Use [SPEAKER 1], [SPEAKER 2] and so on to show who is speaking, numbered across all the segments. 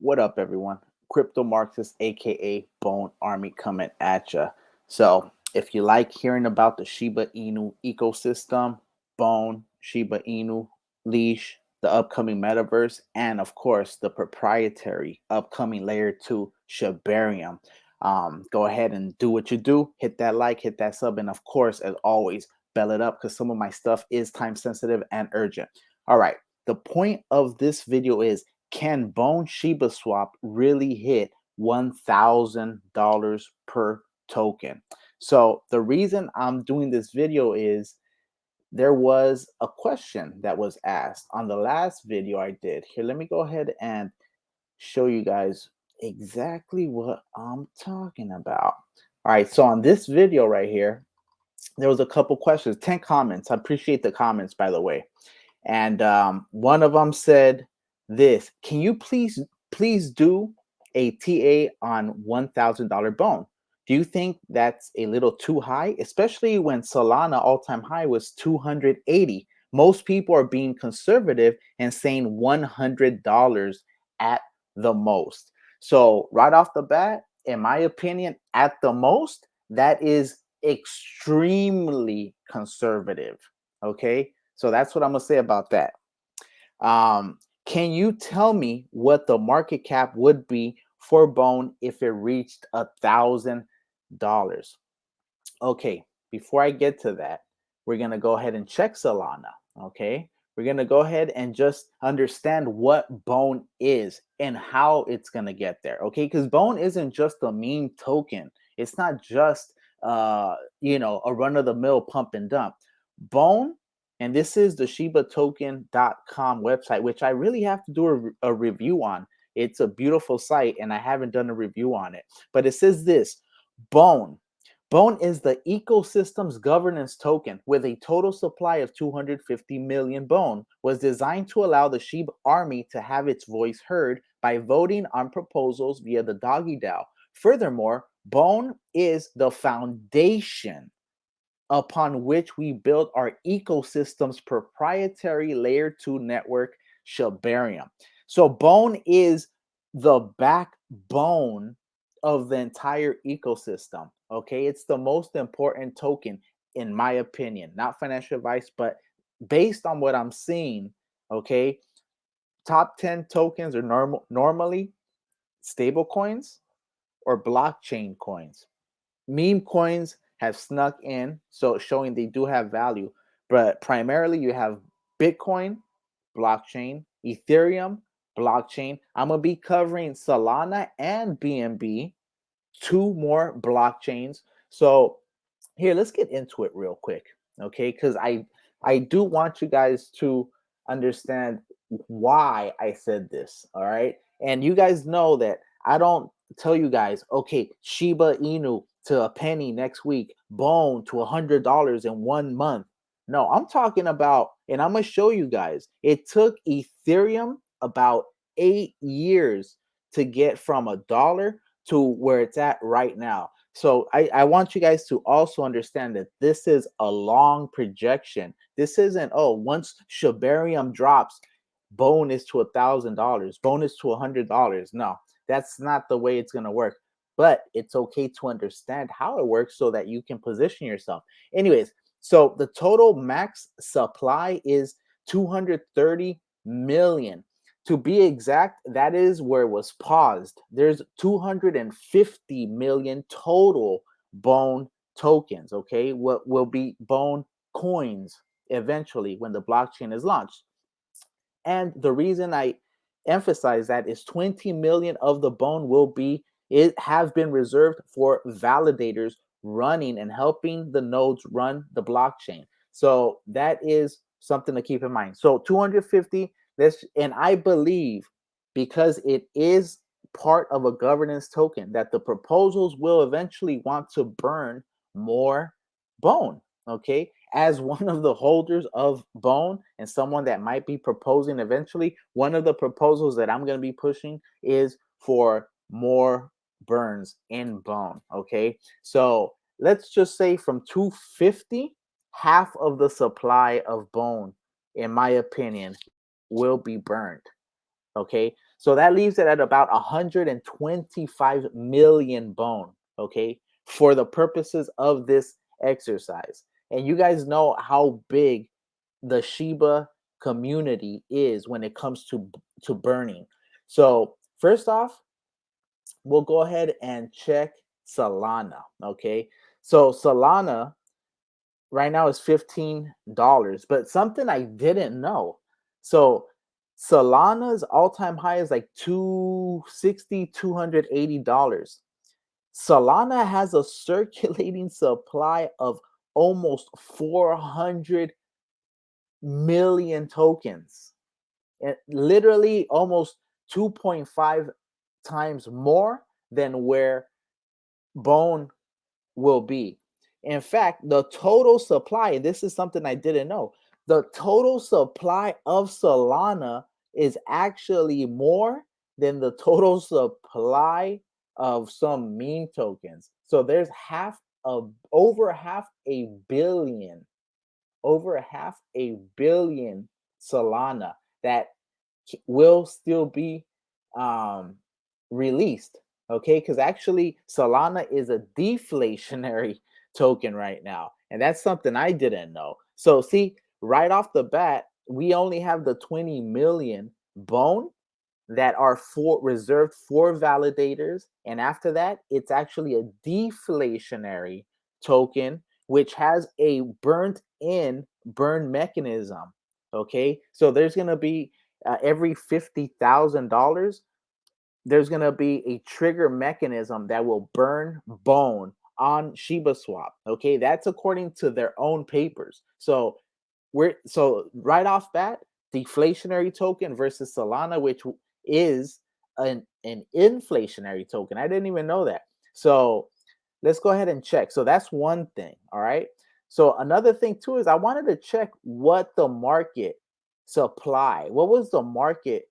[SPEAKER 1] What up, everyone? Crypto Marxist, aka Bone Army, coming at ya. So, if you like hearing about the Shiba Inu ecosystem, Bone, Shiba Inu, Leash, the upcoming metaverse, and of course the proprietary upcoming layer 2 Shibarium, go ahead and do what you do. Hit that like, hit that sub, and of course, as always, bell it up because some of my stuff is time sensitive and urgent. All right. The point of this video is, can Bone ShibaSwap really hit $1,000 per token? So the reason I'm doing this video is there was a question that was asked on the last video I did. Here, let me go ahead and show you guys exactly what I'm talking about. All right, so on this video right here, there was a couple questions, 10 comments. I appreciate the comments, by the way. And one of them said this: can you please do a TA on $1,000 Bone? Do you think that's a little too high, especially when Solana all-time high was 280? Most people are being conservative and saying $100 at the most. So right off the bat, in my opinion, at the most, that is extremely conservative. Okay, so that's what I'm gonna say about that. Can you tell me what the market cap would be for Bone if it reached $1,000? Okay, before I get to that, we're gonna go ahead and check Solana. Okay, we're gonna go ahead and just understand what Bone is and how it's gonna get there. Okay, because Bone isn't just a meme token. It's not just a run-of-the-mill pump and dump. Bone, and this is the shibatoken.com website, which I really have to do a review on. It's a beautiful site, and I haven't done a review on it. But it says this: Bone. Bone is the ecosystem's governance token with a total supply of 250 million Bone, was designed to allow the Shib army to have its voice heard by voting on proposals via the Doggy DAO. Furthermore, Bone is the foundation upon which we build our ecosystem's proprietary layer 2 network, Shibarium. So Bone is the backbone of the entire ecosystem. Okay, it's the most important token, in my opinion. Not financial advice, but based on what I'm seeing, okay, top 10 tokens are normally stable coins or blockchain coins. Meme coins have snuck in, so showing they do have value, but primarily you have Bitcoin, blockchain, Ethereum, blockchain. I'm gonna be covering Solana and BNB, two more blockchains. So here, let's get into it real quick, okay? Because I do want you guys to understand why I said this. All right, and you guys know that I don't tell you guys, okay, Shiba Inu to a penny next week, Bone to $100 in 1 month. No, I'm talking about, and I'm gonna show you guys. It took Ethereum about 8 years to get from $1 to where it's at right now. So I want you guys to also understand that this is a long projection. This isn't, oh, once Shibarium drops, Bone is to $1,000, Bone is to $100. No, that's not the way it's going to work. But it's okay to understand how it works so that you can position yourself. Anyways, so the total max supply is 230 million. To be exact, that is where it was paused. There's 250 million total Bone tokens, okay? What will be Bone coins eventually when the blockchain is launched. And the reason I emphasize that is 20 million of the Bone have been reserved for validators running and helping the nodes run the blockchain. So that is something to keep in mind. So 250, and I believe, because it is part of a governance token, that the proposals will eventually want to burn more Bone. Okay, as one of the holders of Bone and someone that might be proposing eventually, one of the proposals that I'm going to be pushing is for more burns in Bone. Okay, so let's just say from 250, half of the supply of Bone, in my opinion, will be burned. Okay, so that leaves it at about 125 million bone. Okay, for the purposes of this exercise. And you guys know how big the Shiba community is when it comes to burning. So first off, we'll go ahead and check Solana. Okay, so Solana right now is $15, but something I didn't know. So Solana's all-time high is like 260, $280. Solana has a circulating supply of almost 400 million tokens, and literally almost 2.5 times more than where Bone will be. In fact, the total supply, this is something I didn't know, the total supply of Solana is actually more than the total supply of some meme tokens. So there's over half a billion, over half a billion Solana that will still be um, released. Okay, because actually Solana is a deflationary token right now, and that's something I didn't know. So see, right off the bat, we only have the 20 million bone that are for reserved for validators, and after that it's actually a deflationary token which has a burn mechanism. Okay, so there's going to be every $50,000 there's going to be a trigger mechanism that will burn bone on ShibaSwap. Okay, that's according to their own papers. So right off bat, deflationary token versus Solana, which is an inflationary token. I didn't even know that. So let's go ahead and check. So that's one thing. All right. So another thing too is I wanted to check what the market supply. What was the market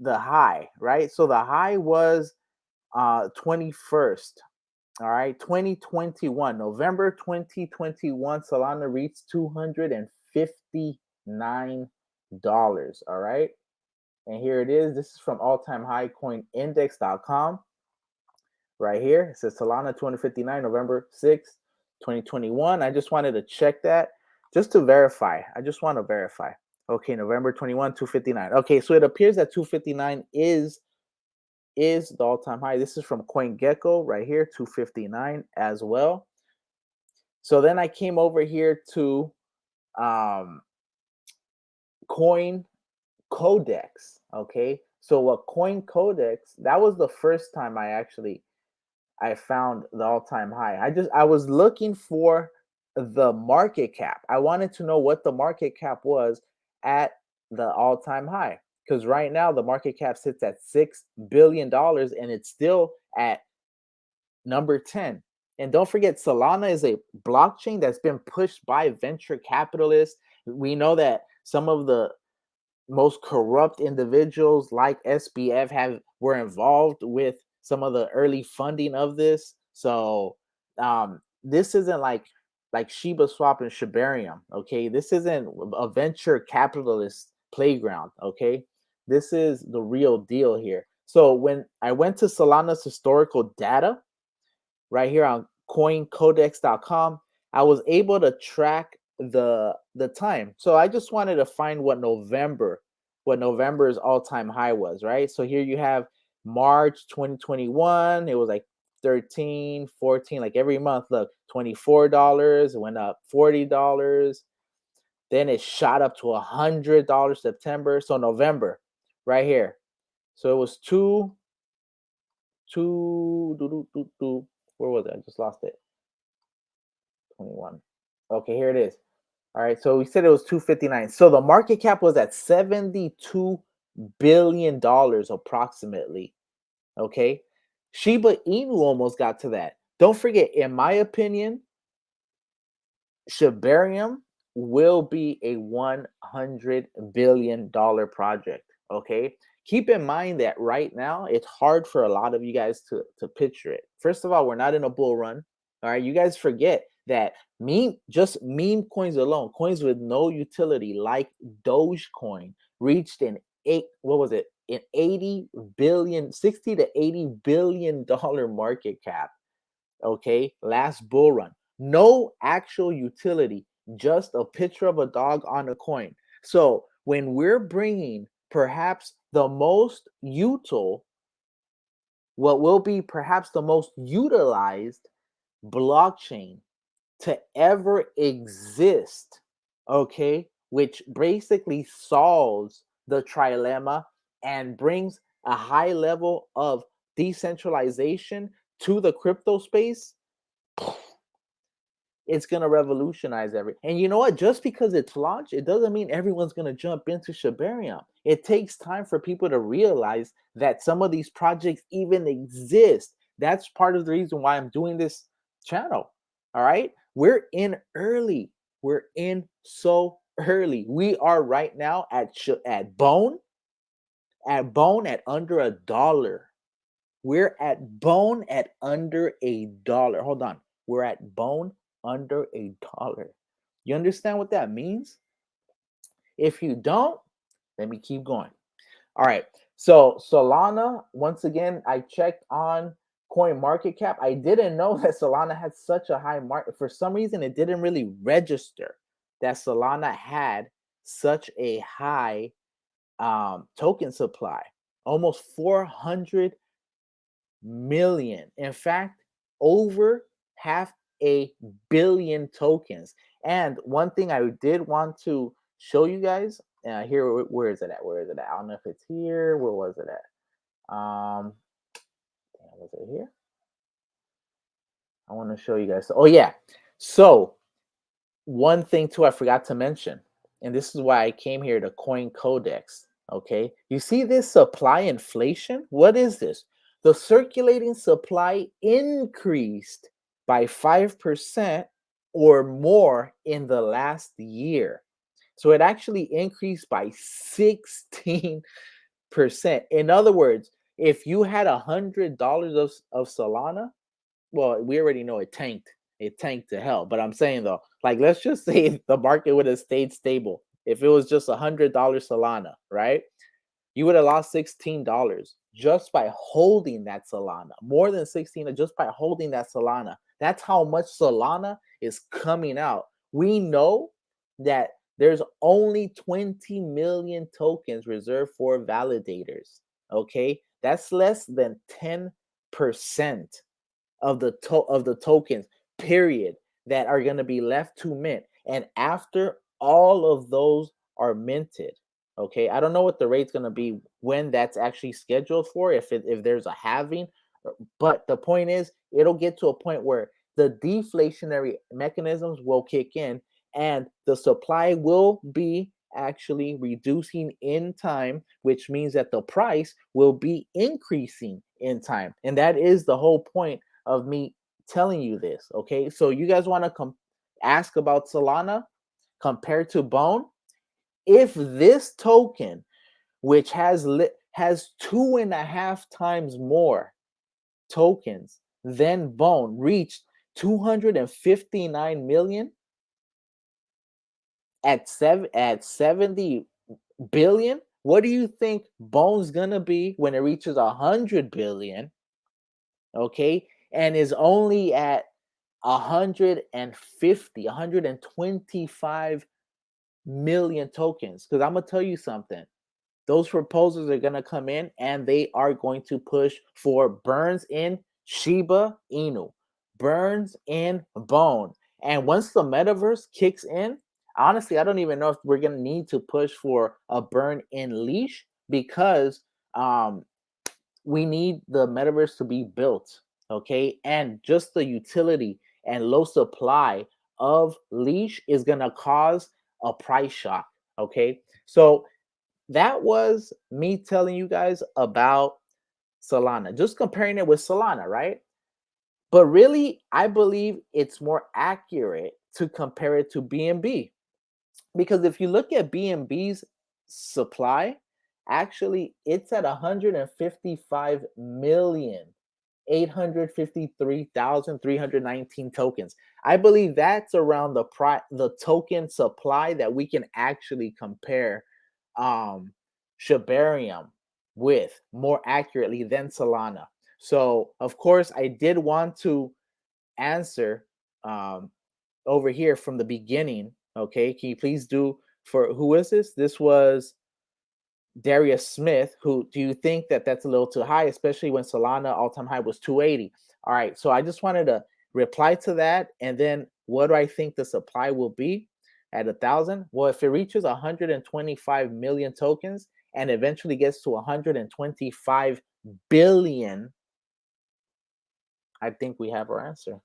[SPEAKER 1] the high, right? So the high was 21st. All right, 2021, November 2021, Solana reached $259. All right, and here it is. This is from alltimehighcoinindex.com. Right here, it says Solana 259, November 6th, 2021. I just wanted to check that just to verify. I just want to verify. Okay, November 21, 259. Okay, so it appears that 259 is the all-time high. This is from CoinGecko right here, 259 as well. So then I came over here to Coin Codex. Okay, so what Coin Codex, that was the first time I found the all-time high. I was looking for the market cap. I wanted to know what the market cap was at the all-time high, because right now the market cap sits at $6 billion and it's still at number 10. And don't forget, Solana is a blockchain that's been pushed by venture capitalists. We know that some of the most corrupt individuals like SBF were involved with some of the early funding of this. So this isn't like ShibaSwap and Shibarium. Okay, this isn't a venture capitalist playground. Okay, this is the real deal here. So when I went to Solana's historical data right here on coincodex.com, I was able to track the time. So I just wanted to find what November's all-time high was, right? So here you have March 2021, it was like 13, 14, like every month. Look, $24, it went up $40, then it shot up to $100 September. So November, right here. So it was where was it? I just lost it. 21. Okay, here it is. All right, so we said it was 259. So the market cap was at $72 billion approximately. Okay, Shiba Inu almost got to that. Don't forget, in my opinion, Shibarium will be a $100 billion project. Okay, keep in mind that right now it's hard for a lot of you guys to picture it. First of all, we're not in a bull run. All right, you guys forget that meme coins alone, coins with no utility like Dogecoin, reached an what was it? An 80 billion, 60 to 80 billion dollar market cap. Okay, last bull run. No actual utility, just a picture of a dog on a coin. So when we're bringing perhaps the most util, what will be perhaps the most utilized blockchain to ever exist, okay, which basically solves the trilemma and brings a high level of decentralization to the crypto space, it's going to revolutionize everything. And you know what? Just because it's launched, it doesn't mean everyone's going to jump into Shibarium. It takes time for people to realize that some of these projects even exist. That's part of the reason why I'm doing this channel. All right. We're in early. We're in so early. We are right now at Bone at under $1. We're at Bone at under $1. Hold on. We're at Bone under $1. You understand what that means? If you don't, let me keep going. All right. So Solana, once again, I checked on Coin Market Cap. I didn't know that Solana had such a high market. For some reason, it didn't really register that Solana had such a high token supply, almost 400 million. In fact, over 500 million tokens. And one thing I did want to show you guys here, where is it at? Where is it at? I don't know if it's here. Where was it at? Was it here? I want to show you guys. Oh yeah. So one thing too I forgot to mention, and this is why I came here to Coin Codex. Okay, you see this supply inflation? What is this? The circulating supply increased by 5% or more in the last year. So it actually increased by 16%. In other words, if you had $100 of Solana, well, we already know it tanked. It tanked to hell. But I'm saying though, like let's just say the market would have stayed stable. If it was just $100 Solana, right? You would have lost $16 just by holding that Solana. More than 16 just by holding that Solana. That's how much Solana is coming out. We know that there's only 20 million tokens reserved for validators. Okay, that's less than 10% of the tokens, period, that are going to be left to mint. And after all of those are minted, okay, I don't know what the rate's going to be when that's actually scheduled for, if there's a halving, but the point is, it'll get to a point where the deflationary mechanisms will kick in and the supply will be actually reducing in time, which means that the price will be increasing in time. And that is the whole point of me telling you this. Okay, so you guys want to ask about Solana compared to Bone? If this token, which has 2.5 times more tokens than Bone, reached 259 million at 70 billion, what do you think Bone's gonna be when it reaches 100 billion? Okay, and is only at 125 million tokens. Because I'm gonna tell you something, those proposals are gonna come in and they are going to push for burns in Shiba Inu, burns in Bone. And once the metaverse kicks in, honestly, I don't even know if we're gonna need to push for a burn in Leash, because we need the metaverse to be built, okay? And just the utility and low supply of Leash is gonna cause a price shock, okay? So that was me telling you guys about Solana, just comparing it with Solana, right? But really, I believe it's more accurate to compare it to BNB, because if you look at BNB's supply, actually it's at 155 million 853,319 tokens. I believe that's around the token supply that we can actually compare Shibarium with more accurately than Solana. So, of course, I did want to answer over here from the beginning. Okay, can you please do for who is this? This was Darius Smith. Who do you think that that's a little too high, especially when Solana all-time high was 280? All right, so I just wanted to reply to that, and then what do I think the supply will be at 1,000? Well, if it reaches 125 million tokens and eventually gets to 125 billion, I think we have our answer.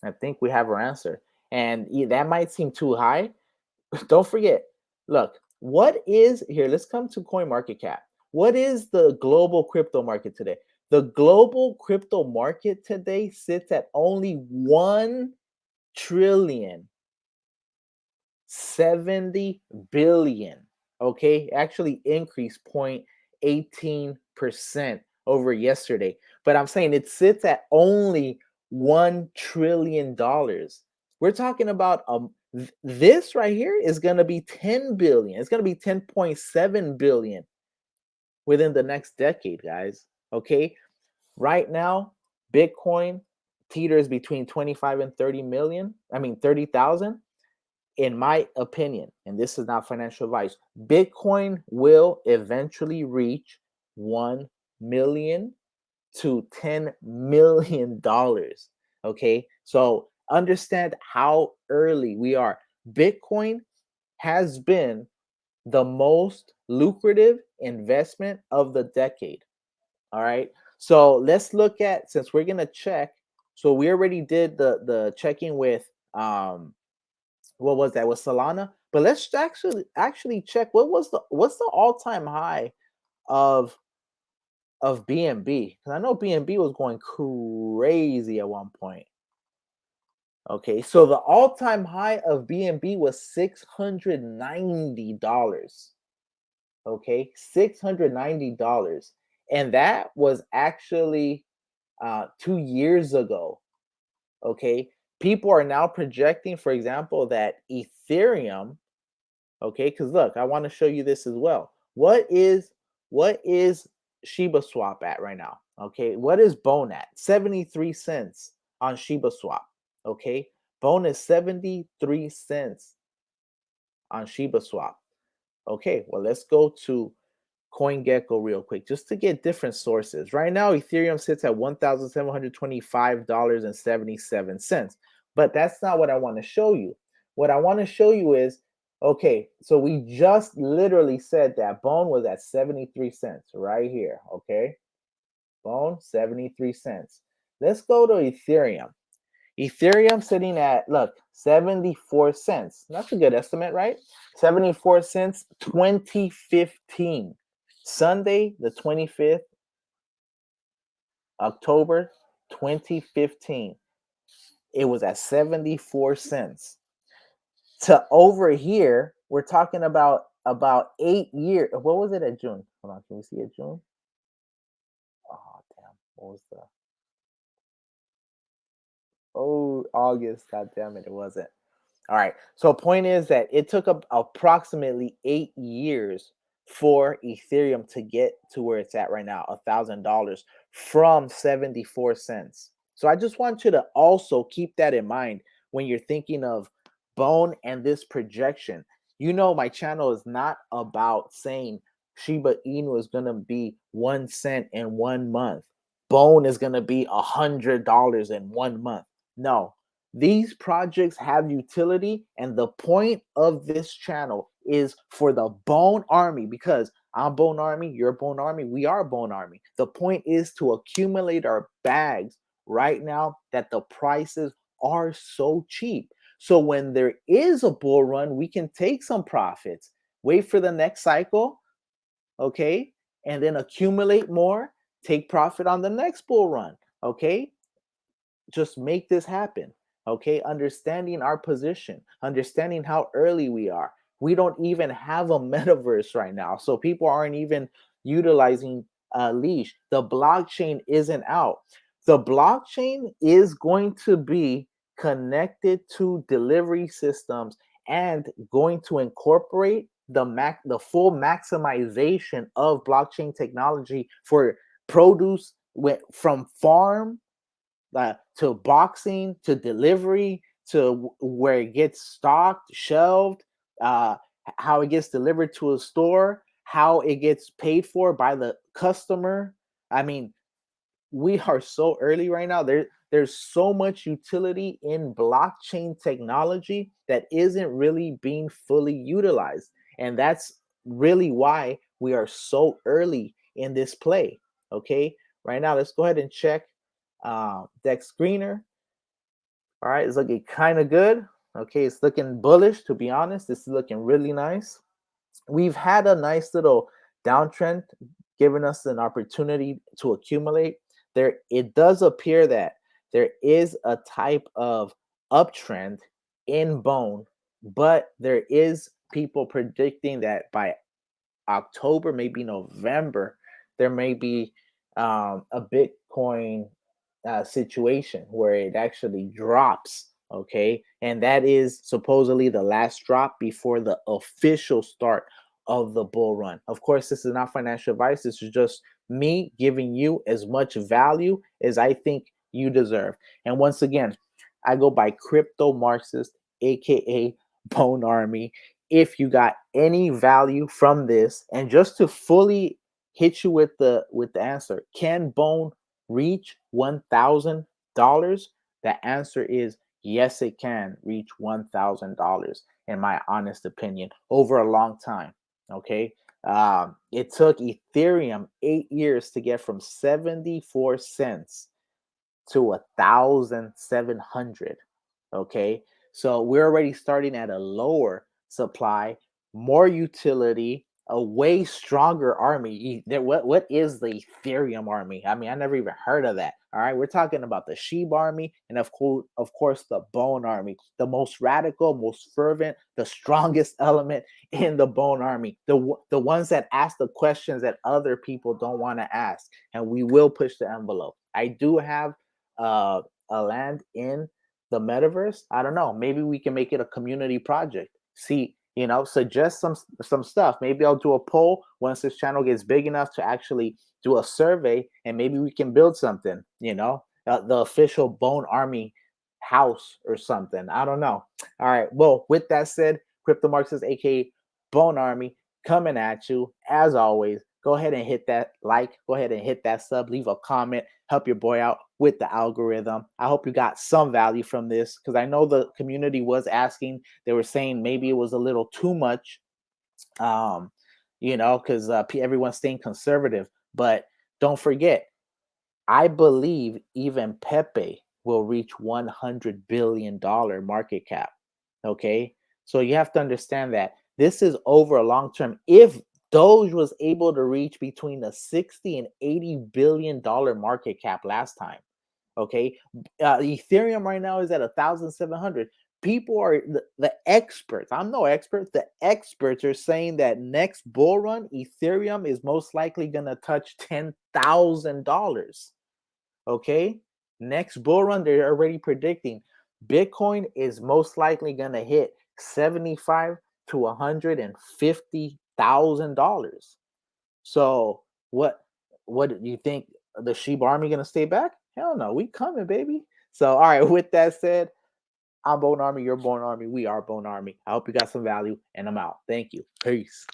[SPEAKER 1] I think we have our answer. And that might seem too high. Don't forget, look, what is here? Let's come to coin market cap. What is the global crypto market today? The global crypto market today sits at only 1 trillion 70 billion. Okay, actually increased 0.18% over yesterday. But I'm saying it sits at only $1 trillion. We're talking about this right here is going to be 10 billion. It's going to be 10.7 billion within the next decade, guys. Okay, right now, Bitcoin teeters between 25 and 30 million. I mean, 30,000. In my opinion, and this is not financial advice, Bitcoin will eventually reach 1 million to $10 million. Okay, so understand how early we are. Bitcoin has been the most lucrative investment of the decade. All right, so let's look at, since we're gonna check, so we already did the checking with what was that, with Solana, but let's actually check what's the all-time high of BNB, because I know BNB was going crazy at one point. Okay, so the all-time high of BNB was $690. Okay, $690, and that was actually 2 years ago. Okay, people are now projecting, for example, that Ethereum, okay, because look, I want to show you this as well. What is ShibaSwap at right now? Okay, what is Bone at? 73 cents on ShibaSwap. Okay, Bone is 73 cents on ShibaSwap. Okay, well, let's go to CoinGecko real quick just to get different sources. Right now, Ethereum sits at $1,725.77. But that's not what I want to show you. What I want to show you is, okay, so we just literally said that Bone was at 73 cents right here. Okay, Bone, 73 cents. Let's go to Ethereum. Ethereum sitting at, look, 74 cents. That's a good estimate, right? 74 cents, 2015. Sunday, the 25th, October 2015. It was at 74 cents. To over here, we're talking about 8 years. What was it at June? Hold on, can we see it June? Oh, damn. What was the... Oh, August. God damn it, it wasn't. All right. So point is that it took approximately 8 years for Ethereum to get to where it's at right now, $1,000 from 74 cents. So I just want you to also keep that in mind when you're thinking of Bone and this projection. You know, my channel is not about saying Shiba Inu is going to be 1 cent in 1 month. Bone is going to be $100 in 1 month. No, these projects have utility, and the point of this channel is for the Bone Army, because I'm Bone Army, you're Bone Army, we are Bone Army. The point is to accumulate our bags right now that the prices are so cheap. So when there is a bull run, we can take some profits, wait for the next cycle, okay, and then accumulate more, take profit on the next bull run, okay? Just make this happen. Okay, understanding our position, understanding how early we are. We don't even have a metaverse right now, so people aren't even utilizing Leash. The blockchain isn't out. The blockchain is going to be connected to delivery systems and going to incorporate the full maximization of blockchain technology for produce from farm to boxing to delivery to where it gets stocked, shelved, uh, how it gets delivered to a store, how it gets paid for by the customer. I mean, we are so early right now. There's so much utility in blockchain technology that isn't really being fully utilized, and that's really why we are so early in this play. Okay, right now let's go ahead and check deck screener. All right, it's looking kind of good. Okay, it's looking bullish, to be honest. This is looking really nice. We've had a nice little downtrend, giving us an opportunity to accumulate. There, it does appear that there is a type of uptrend in Bone, but there is people predicting that by October, maybe November, there may be a Bitcoin situation where it actually drops. Okay. And that is supposedly the last drop before the official start of the bull run. Of course, this is not financial advice. This is just me giving you as much value as I think you deserve. And once again, I go by Crypto Marxist, aka Bone Army. If you got any value from this, and just to fully hit you with the answer, can Bone reach $1,000? The answer is yes, it can reach $1,000, in my honest opinion, over a long time. Okay. It took Ethereum 8 years to get from 74 cents to 1,700. Okay. So we're already starting at a lower supply, more utility, a way stronger army. What is the Ethereum army? I mean, I never even heard of that. All right, we're talking about the Shib army, and of course, the Bone army, the most radical, most fervent, the strongest element in the Bone army, the ones that ask the questions that other people don't want to ask, and we will push the envelope. I do have a land in the metaverse. I don't know, maybe we can make it a community project. See, suggest some stuff. Maybe I'll do a poll once this channel gets big enough to actually do a survey, and maybe we can build something, the official Bone Army house or something. I don't know. All right, well, with that said, Crypto Marxist, aka Bone Army, coming at you as always. Go ahead and hit that like, go ahead and hit that sub, leave a comment, help your boy out with the algorithm. I hope you got some value from this, because I know the community was asking. They were saying maybe it was a little too much, because everyone's staying conservative. But don't forget, I believe even Pepe will reach $100 billion market cap. Okay. So you have to understand that this is over a long term. If Doge was able to reach between the 60 and $80 billion market cap last time, okay, Ethereum right now is at 1,700. People are the experts. I'm no expert. The experts are saying that next bull run, Ethereum is most likely going to touch $10,000. Okay, next bull run, they're already predicting Bitcoin is most likely going to hit 75 to $150,000. So what do you think? The Shib army going to stay back? Hell no, we coming, baby. So all right, with that said, I'm Bone Army, you're Bone Army, we are Bone Army. I hope you got some value, and I'm out. Thank you. Peace.